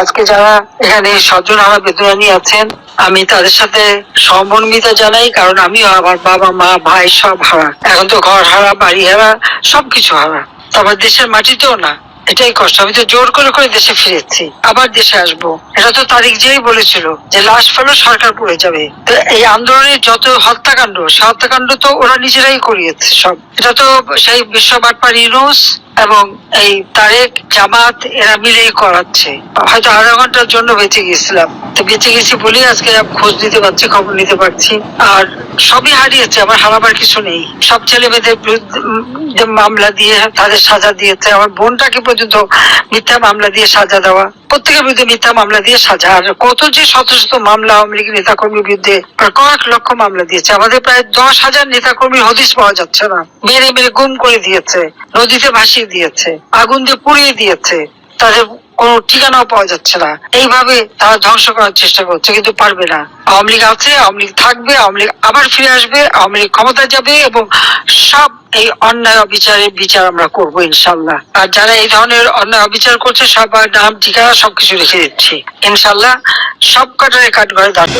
আজকে যারা এখানে স্বজনহারা বেদনা নিয়ে আছেন, আমি তাদের সাথে সমন্বিতা জানাই, কারণ আমিও আমার বাবা মা ভাই সব হারা, এখন তো ঘর হারা, বাড়ি হারা, সবকিছু হারা। আমার দেশের মাটিতেও না, এটাই কষ্ট। আমি তো জোর করে করে দেশে ফিরেছি, আবার দেশে আসবো। এটা তো তারিখ যেই বলেছিল যে লাশ ফেলো সরকার পড়ে যাবে। তো এই আন্দোলনের যত হত্যাকাণ্ড, সে হত্যাকাণ্ড তো ওরা নিজেরাই করিয়েছে সব। এটা তো সেই বিশ্ব বাটপার ইউনূস এবং এই তারেক জামাত এরা মিলেই করাচ্ছে। হয়তো আধা ঘন্টার জন্য বেঁচে গেছিলাম, তো বেঁচে গেছি বলেই আজকে খোঁজ নিতে পারছি, খবর নিতে পারছি। আর সবই হারিয়েছে, আমার হারাবার কিছু নেই। সব ছেলে মেয়েদের বিরুদ্ধে মামলা দিয়ে তাদের সাজা দিয়েছে। আমার বোনটাকে পর্যন্ত মিথ্যা মামলা দিয়ে সাজা দেওয়া, প্রত্যেকের বিরুদ্ধে মিথ্যা মামলা দিয়ে সাজা। আর কত যে শত শত মামলা আওয়ামী লীগ নেতাকর্মীর বিরুদ্ধে, কয়েক লক্ষ মামলা দিয়েছে। আমাদের প্রায় 10,000 নেতাকর্মীর হদিস পাওয়া যাচ্ছে না, মেরে মেরে গুম করে দিয়েছে, নদীতে ভাসিয়ে দিয়েছে, আগুন দিয়ে পুড়িয়ে দিয়েছে, তাদের কোন ঠিকানাও পাওয়া যাচ্ছে না। এইভাবে তারা ধ্বংস করার চেষ্টা করছে, কিন্তু পারবে না। আওয়ামী লীগ আছে, আওয়ামী লীগ থাকবে, আওয়ামী লীগ আবার ফিরে আসবে, আওয়ামী লীগ ক্ষমতায় যাবে এবং সব এই অন্যায় অবিচারের বিচার আমরা করবো ইনশাল্লাহ। আর যারা এই ধরনের অন্যায় অবিচার করছে সবার নাম ঠিকানা সবকিছু লিখে দিচ্ছি ইনশাল্লাহ, সব কাটারে কাঠগড়ায় দাঁড়াবে।